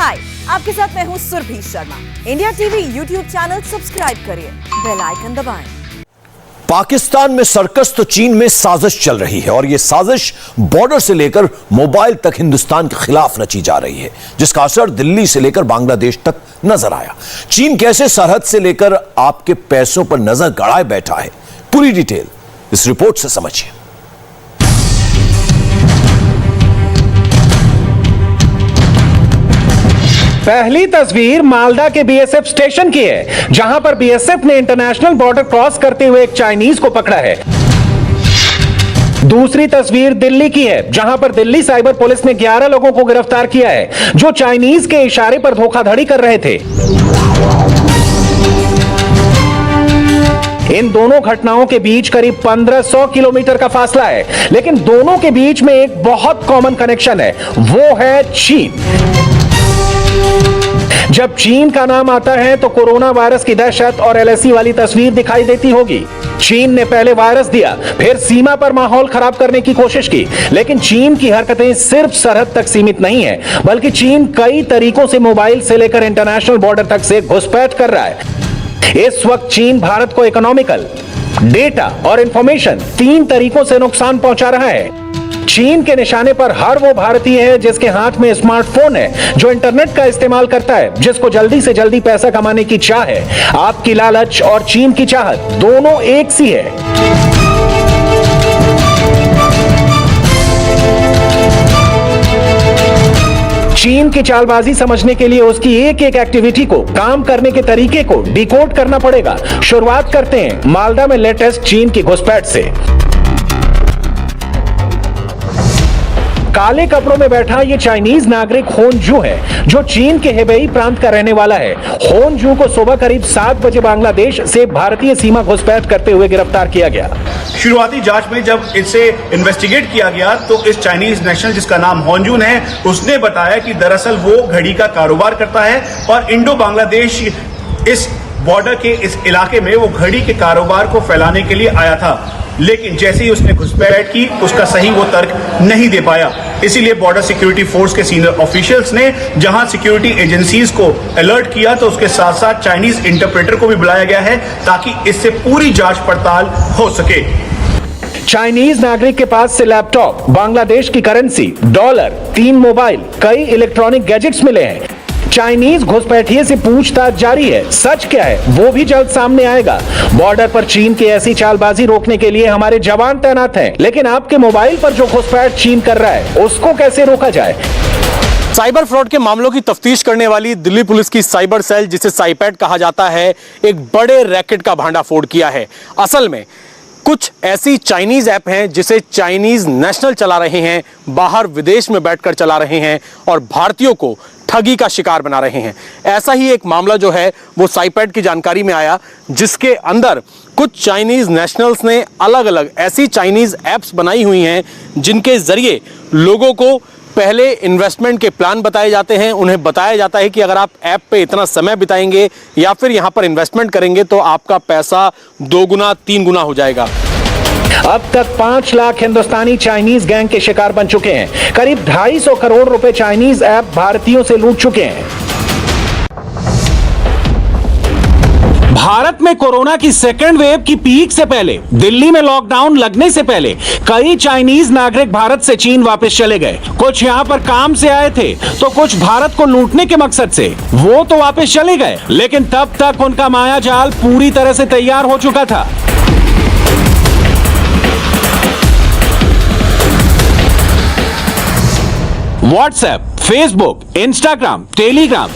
हाय, आपके साथ मैं हूँ Surabhi Sharma. India TV YouTube channel subscribe करिए, बेल आइकन दबाएं। पाकिस्तान में सर्कस तो चीन में साजिश चल रही है और यह साजिश बॉर्डर से लेकर मोबाइल तक हिंदुस्तान के खिलाफ रची जा रही है, जिसका असर दिल्ली से लेकर बांग्लादेश तक नजर आया। चीन कैसे सरहद से लेकर आपके पैसों पर नजर गड़ाए बैठा है, पूरी डिटेल इस रिपोर्ट से समझिए। पहली तस्वीर मालदा के बीएसएफ स्टेशन की है, जहां पर बीएसएफ ने इंटरनेशनल बॉर्डर क्रॉस करते हुए एक चाइनीज को पकड़ा है। दूसरी तस्वीर दिल्ली की है, जहां पर दिल्ली साइबर पुलिस ने 11 लोगों को गिरफ्तार किया है, जो चाइनीज के इशारे पर धोखाधड़ी कर रहे थे। इन दोनों घटनाओं के बीच करीब 1500 किलोमीटर का फासला है, लेकिन दोनों के बीच में एक बहुत कॉमन कनेक्शन है, वो है चीन। जब चीन का नाम आता है तो कोरोना वायरस की दहशत और एलएसी वाली तस्वीर दिखाई देती होगी। चीन ने पहले वायरस दिया, फिर सीमा पर माहौल खराब करने की कोशिश की, लेकिन चीन की हरकतें सिर्फ सरहद तक सीमित नहीं है, बल्कि चीन कई तरीकों से मोबाइल से लेकर इंटरनेशनल बॉर्डर तक से घुसपैठ कर रहा है। इस वक्त चीन भारत को इकोनॉमिकल, डेटा और इंफॉर्मेशन 3 तरीकों से नुकसान पहुंचा रहा है। चीन के निशाने पर हर वो भारतीय है जिसके हाथ में स्मार्टफोन है, जो इंटरनेट का इस्तेमाल करता है, जिसको जल्दी से जल्दी पैसा कमाने की चाह है। आपकी लालच और चीन की चाहत दोनों एक सी है। चीन की चालबाजी समझने के लिए उसकी एक एक एक्टिविटी को, काम करने के तरीके को डिकोड करना पड़ेगा। शुरुआत करते हैं मालदा में लेटेस्ट चीन की घुसपैठ से। काले कपड़ों में बैठा ये चाइनीज नागरिक होनजू है, जो चीन के हेबेई प्रांत का रहने वाला है। होनजू को सुबह करीब 7 बजे बांग्लादेश से भारतीय सीमा घुसपैठ करते हुए गिरफ्तार किया गया। शुरुआती जांच में जब इसे इन्वेस्टिगेट किया गया तो इस चाइनीज नेशनल, जिसका नाम होनजून है, उसने बताया कि दरअसल वो घड़ी का कारोबार करता है और इंडो बांग्लादेश इस बॉर्डर के इस इलाके में वो घड़ी के कारोबार को फैलाने के लिए आया था। लेकिन जैसे ही उसने घुसपैठ की, उसका सही वो तर्क नहीं दे पाया। इसीलिए बॉर्डर सिक्योरिटी फोर्स के सीनियर ऑफिशियल्स ने जहां सिक्योरिटी एजेंसीज को अलर्ट किया, तो उसके साथ साथ चाइनीज इंटरप्रेटर को भी बुलाया गया है, ताकि इससे पूरी जांच पड़ताल हो सके। चाइनीज नागरिक के पास से लैपटॉप, बांग्लादेश की करेंसी, डॉलर, 3 मोबाइल, कई इलेक्ट्रॉनिक गैजेट्स मिले हैं। चाइनीज घुसपैठिए से पूछताछ जारी है। सच क्या है वो भी जल्द सामने आएगा। बॉर्डर पर चीन की ऐसी चालबाजी रोकने के लिए हमारे जवान तैनात हैं, लेकिन आपके मोबाइल पर जो घुसपैठ चीन कर रहा है, उसको कैसे रोका जाए? साइबर फ्रॉड के मामलों की तफ्तीश करने वाली दिल्ली पुलिस की साइबर सेल, जिसे साइपैड कहा जाता है, एक बड़े रैकेट का भांडाफोड़ किया है। असल में कुछ ऐसी चाइनीज ऐप हैं जिसे चाइनीज नेशनल चला रहे हैं, बाहर विदेश में बैठकर चला रहे हैं और भारतीयों को ठगी का शिकार बना रहे हैं। ऐसा ही एक मामला जो है वो साइपैड की जानकारी में आया, जिसके अंदर कुछ चाइनीज नेशनल्स ने अलग अलग ऐसी चाइनीज ऐप्स बनाई हुई हैं, जिनके जरिए लोगों को पहले इन्वेस्टमेंट के प्लान बताए जाते हैं। उन्हें बताया जाता है कि अगर आप ऐप पे इतना समय बिताएंगे या फिर यहाँ पर इन्वेस्टमेंट करेंगे तो आपका पैसा 2 गुना 3 गुना हो जाएगा। अब तक 5 लाख हिंदुस्तानी चाइनीज गैंग के शिकार बन चुके हैं। करीब 250 करोड़ रुपए चाइनीज ऐप भारतीयों से लूट चुके हैं। भारत में कोरोना की सेकेंड वेव की पीक से पहले, दिल्ली में लॉकडाउन लगने से पहले, कई चाइनीज नागरिक भारत से चीन वापस चले गए। कुछ यहां पर काम से आए थे तो कुछ भारत को लूटने के मकसद से। वो तो वापस चले गए, लेकिन तब तक उनका माया जाल पूरी तरह से तैयार हो चुका था। व्हाट्सएप, फेसबुक, इंस्टाग्राम, टेलीग्राम,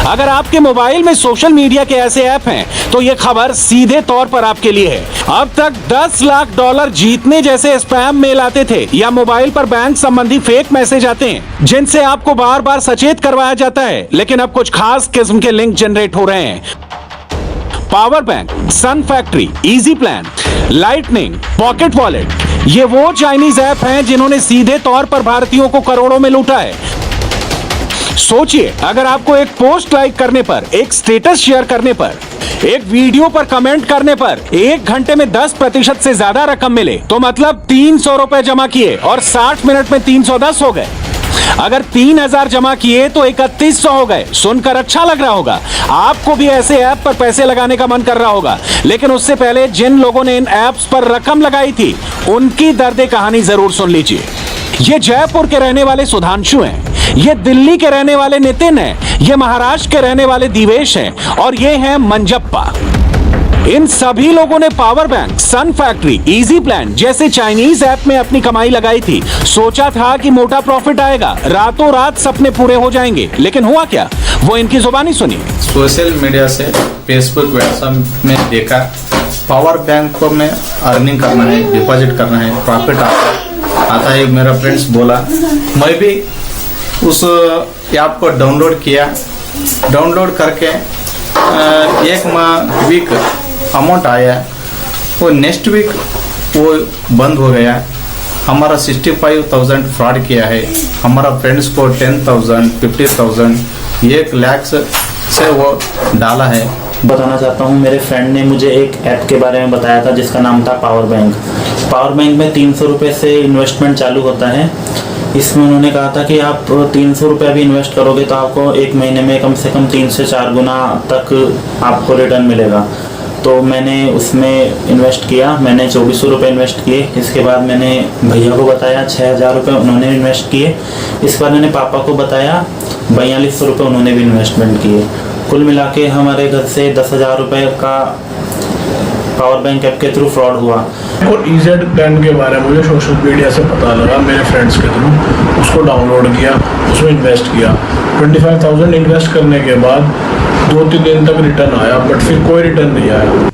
अगर आपके मोबाइल में सोशल मीडिया के ऐसे ऐप हैं तो यह खबर सीधे तौर पर आपके लिए है। अब तक $10 लाख जीतने जैसे स्पैम मेल आते थे या मोबाइल पर बैंक संबंधी फेक मैसेज आते हैं, जिनसे आपको बार बार सचेत करवाया जाता है, लेकिन अब कुछ खास किस्म के लिंक जनरेट हो रहे हैं। Power bank, sun factory, easy plan, lightning, pocket wallet, ये वो चाइनीज ऐप हैं जिन्होंने सीधे तौर पर भारतीयों को करोड़ों में लूटा है। सोचिए, अगर आपको एक पोस्ट लाइक करने पर, एक स्टेटस शेयर करने पर, एक वीडियो पर कमेंट करने पर 1 घंटे में 10% से ज्यादा रकम मिले, तो मतलब 300 रुपए जमा किए और 60 मिनट में 310 हो गए। अगर 3000 जमा किए तो 3100 हो गए। सुनकर अच्छा लग रहा होगा, आपको भी ऐसे ऐप पर पैसे लगाने का मन कर रहा होगा। लेकिन उससे पहले जिन लोगों ने इन ऐप्स पर रकम लगाई थी, उनकी दर्द कहानी जरूर सुन लीजिए। ये जयपुर के रहने वाले सुधांशु हैं, ये दिल्ली के रहने वाले नितिन हैं, ये महाराष्ट्र के रहने वाले दिवेश हैं और ये हैं मंजप्पा। इन सभी लोगों ने power bank, sun factory, easy plan जैसे चाइनीज ऐप में अपनी कमाई लगाई थी। सोचा था कि मोटा प्रॉफिट आएगा, रातों रात सपने पूरे हो जाएंगे। लेकिन हुआ क्या, वो इनकी जुबानी सुनिए। सोशल मीडिया से फेसबुक, व्हाट्सएप में देखा पावर बैंक को में अर्निंग करना है, डिपॉजिट करना है, प्रॉफिट आता है। मेरा फ्रेंड्स बोला, मैं भी उस ऐप को डाउनलोड किया। डाउनलोड करके एक वीक अमाउंट आया, वो नेक्स्ट वीक वो बंद हो गया। हमारा 65,000 फ्रॉड किया है। हमारा फ्रेंड्स को 10,000, 50,000, 1 लाख से वो डाला है। बताना चाहता हूँ, मेरे फ्रेंड ने मुझे एक ऐप के बारे में बताया था जिसका नाम था पावर बैंक। पावर बैंक में 300 रुपये से इन्वेस्टमेंट चालू होता है। इसमें उन्होंने कहा था कि आप 300 रुपये भी इन्वेस्ट करोगे तो आपको एक महीने में कम से कम 3 से 4 गुना तक आपको रिटर्न मिलेगा। तो मैंने उसमें इन्वेस्ट किया। मैंने 2400 रुपये इन्वेस्ट किए। इसके बाद मैंने भैया को बताया 6000 रुपये उन्होंने इन्वेस्ट किए। इस बार मैंने पापा को बताया 4200 रुपये उन्होंने भी इन्वेस्टमेंट किए। कुल मिला के हमारे घर से 10,000 रुपये का पावर बैंक ऐप के थ्रू फ्रॉड हुआ। और ईजेड प्लान के बारे में मुझे सोशल मीडिया से पता लगा, मेरे फ्रेंड्स के थ्रू उसको डाउनलोड किया, उसमें इन्वेस्ट किया। 25,000 इन्वेस्ट करने के बाद 2-3 दिन तक रिटर्न आया, बट फिर कोई रिटर्न नहीं आया।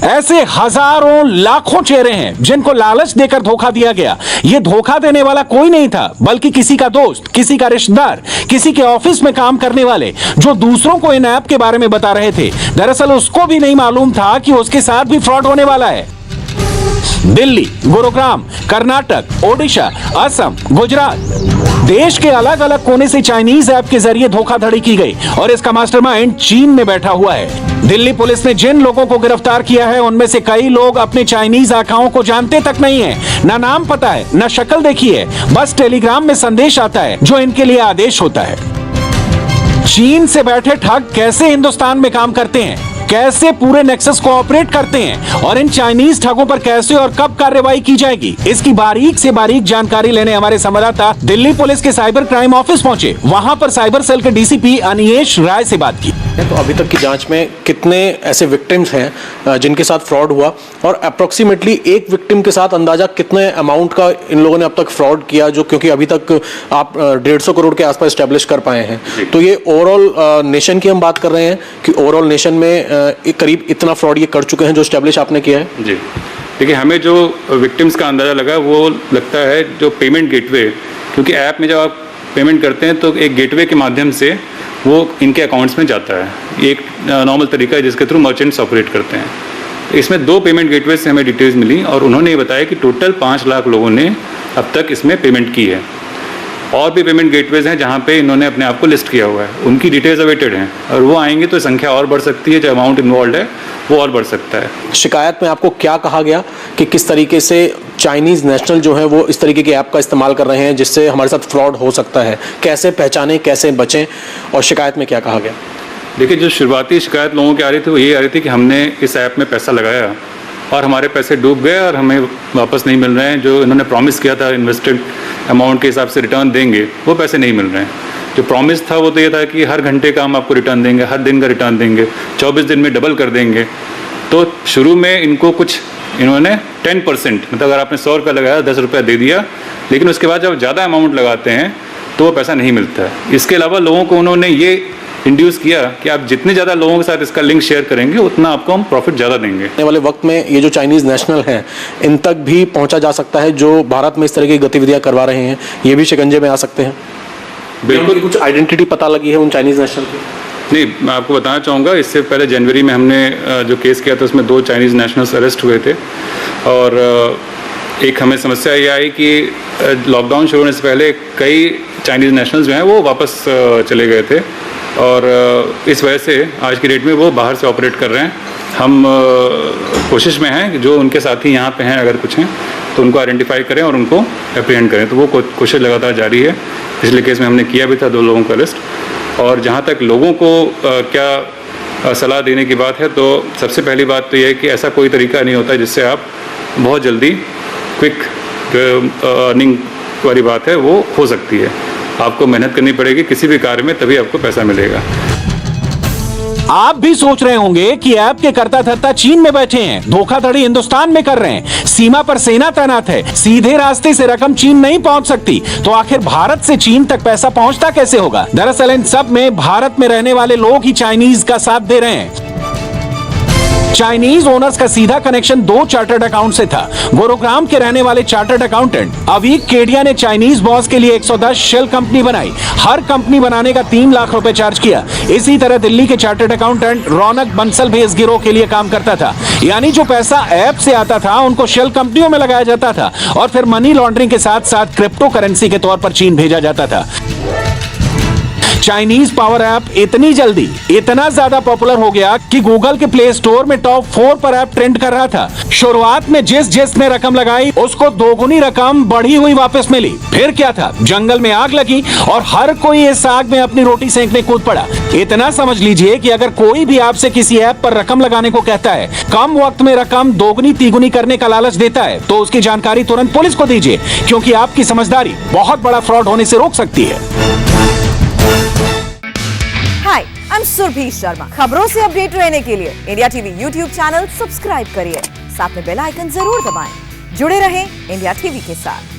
ऐसे हजारों लाखों चेहरे हैं जिनको लालच देकर धोखा दिया गया। ये धोखा देने वाला कोई नहीं था, बल्कि किसी का दोस्त, किसी का रिश्तेदार, किसी के ऑफिस में काम करने वाले जो दूसरों को इन ऐप के बारे में बता रहे थे। दरअसल उसको भी नहीं मालूम था कि उसके साथ भी फ्रॉड होने वाला है। दिल्ली, गुरुग्राम, कर्नाटक, ओडिशा, असम, गुजरात, देश के अलग अलग कोने से चाइनीज ऐप के जरिए धोखाधड़ी की गई और इसका मास्टरमाइंड चीन में बैठा हुआ है। दिल्ली पुलिस ने जिन लोगों को गिरफ्तार किया है, उनमें से कई लोग अपने चाइनीज आकाओं को जानते तक नहीं है, ना नाम पता है, ना शक्ल देखी है। बस टेलीग्राम में संदेश आता है जो इनके लिए आदेश होता है। चीन से बैठे ठग कैसे हिंदुस्तान में काम करते हैं, कैसे पूरे नेक्सस को ऑपरेट करते हैं और इन चाइनीज ठगों पर कैसे और कब कार्रवाई की जाएगी, इसकी बारीक से बारीक जानकारी लेने हमारे संवाददाता दिल्ली पुलिस के साइबर क्राइम ऑफिस पहुंचे। वहां पर साइबर सेल के डीसीपी अनियेश राय से बात की। तो अभी तक की जांच में कितने ऐसे विक्टिम्स हैं जिनके साथ फ्रॉड हुआ और अप्रोक्सीमेटली एक विक्टिम के साथ अंदाजा कितने अमाउंट का इन लोगों ने अब तक फ्रॉड किया, जो क्योंकि अभी तक आप 150 करोड़ के आसपास स्टैब्लिश कर पाए हैं। तो ये ओवरऑल नेशन की हम बात कर रहे हैं कि ओवरऑल नेशन में करीब इतना फ्रॉड ये कर चुके हैं जो स्टैब्लिश आपने किया है। जी देखिए, हमें जो विक्टिम्स का अंदाज़ा लगा वो लगता है जो पेमेंट गेटवे, क्योंकि ऐप में जब आप पेमेंट करते हैं तो एक गेटवे के माध्यम से वो इनके अकाउंट्स में जाता है। एक नॉर्मल तरीका है जिसके थ्रू मर्चेंट्स ऑपरेट करते हैं। इसमें 2 पेमेंट गेटवे से हमें डिटेल्स मिली और उन्होंने ये बताया कि टोटल 5 लाख लोगों ने अब तक इसमें पेमेंट की है। और भी पेमेंट गेटवेज हैं जहाँ पे इन्होंने अपने आप को लिस्ट किया हुआ है, उनकी डिटेल्स अवेटेड हैं और वो आएंगे तो संख्या और बढ़ सकती है, जो अमाउंट इन्वॉल्व है वो और बढ़ सकता है। शिकायत में आपको क्या कहा गया कि किस तरीके से चाइनीज नेशनल जो है वो इस तरीके की ऐप का इस्तेमाल कर रहे हैं जिससे हमारे साथ फ्रॉड हो सकता है, कैसे पहचानें, कैसे बचें, और शिकायत में क्या कहा गया? देखिए, जो शुरुआती शिकायत लोगों की आ रही थी वो ये आ रही थी कि हमने इस ऐप में पैसा लगाया और हमारे पैसे डूब गए और हमें वापस नहीं मिल रहे हैं। जो इन्होंने प्रॉमिस किया था इन्वेस्टेड अमाउंट के हिसाब से रिटर्न देंगे, वो पैसे नहीं मिल रहे हैं। जो प्रॉमिस था वो तो ये था कि हर घंटे का हम आपको रिटर्न देंगे, हर दिन का रिटर्न देंगे, 24 दिन में डबल कर देंगे। तो शुरू में इनको कुछ इन्होंने 10%, मतलब अगर आपने 100 रुपये लगाया 10 रुपये दे दिया, लेकिन उसके बाद जब ज़्यादा अमाउंट लगाते हैं तो वो पैसा नहीं मिलता है। इसके अलावा लोगों को उन्होंने ये इंड्यूस किया कि आप जितने ज़्यादा लोगों के साथ इसका लिंक शेयर करेंगे उतना आपको हम प्रॉफिट ज़्यादा देंगे। आने वाले वक्त में ये जो चाइनीज़ नेशनल हैं इन तक भी पहुंचा जा सकता है, जो भारत में इस तरह की गतिविधियां करवा रहे हैं, ये भी शिकंजे में आ सकते हैं। बिल्कुल, कुछ आइडेंटिटी पता लगी है उन चाइनीज़ नेशनल की? नहीं, मैं आपको बताना चाहूँगा, इससे पहले जनवरी में हमने जो केस किया था उसमें 2 चाइनीज़ नेशनल्स अरेस्ट हुए थे और एक हमें समस्या ये आई कि लॉकडाउन शुरू होने से पहले कई चाइनीज़ नेशनल्स जो हैं वो वापस चले गए थे और इस वजह से आज की डेट में वो बाहर से ऑपरेट कर रहे हैं हम कोशिश में हैं कि जो उनके साथी यहाँ पे हैं अगर कुछ हैं तो उनको आइडेंटिफाई करें और उनको एप्रीहेंड करें। तो वो कोशिश लगातार जारी है। पिछले केस में हमने किया भी था 2 लोगों का अरेस्ट। और जहाँ तक लोगों को क्या सलाह देने की बात है, तो सबसे पहली बात तो यह है कि ऐसा कोई तरीका नहीं होता जिससे आप बहुत जल्दी क्विक अर्निंग वाली बात है वो हो सकती है। आपको मेहनत करनी पड़ेगी किसी भी कार्य में, तभी आपको पैसा मिलेगा। आप भी सोच रहे होंगे कि ऐप के करता धरता चीन में बैठे हैं, धोखाधड़ी हिंदुस्तान में कर रहे हैं, सीमा पर सेना तैनात है, सीधे रास्ते से रकम चीन नहीं पहुंच सकती, तो आखिर भारत से चीन तक पैसा पहुंचता कैसे होगा? दरअसल इन सब में भारत में रहने वाले लोग ही चाइनीज का साथ दे रहे हैं। चाइनीज ओनर्स का सीधा कनेक्शन 2 चार्टर्ड अकाउंट से था। गुरुग्राम के रहने वाले चार्टर्ड अकाउंटेंट अवीक केडिया ने चाइनीज बॉस के लिए 110 शेल कंपनी बनाई। हर कंपनी बनाने का 3 लाख रुपए चार्ज किया। इसी तरह दिल्ली के चार्टर्ड अकाउंटेंट रौनक बंसल भी इस गिरोह के लिए काम करता था। यानी जो पैसा ऐप से आता था उनको शेल कंपनियों में लगाया जाता था और फिर मनी लॉन्ड्रिंग के साथ साथ क्रिप्टो करेंसी के तौर पर चीन भेजा जाता था। चाइनीज पावर ऐप इतनी जल्दी इतना ज्यादा पॉपुलर हो गया कि गूगल के प्ले स्टोर में टॉप 4 पर ऐप ट्रेंड कर रहा था। शुरुआत में जिसने रकम लगाई उसको 2 गुनी रकम बढ़ी हुई वापस मिली। फिर क्या था, जंगल में आग लगी और हर कोई इस आग में अपनी रोटी सेंकने कूद पड़ा। इतना समझ लीजिए कि अगर कोई भी आपसे किसी ऐप पर रकम लगाने को कहता है, कम वक्त में रकम 2 गुनी 3 गुनी करने का लालच देता है, तो उसकी जानकारी तुरंत पुलिस को दीजिए, क्योंकि आपकी समझदारी बहुत बड़ा फ्रॉड होने से रोक सकती है। हाय, आई एम सुरभि शर्मा। खबरों से अपडेट रहने के लिए India TV YouTube channel subscribe करिए, साथ में बेल आइकन जरूर दबाएं। जुड़े रहें इंडिया टीवी के साथ।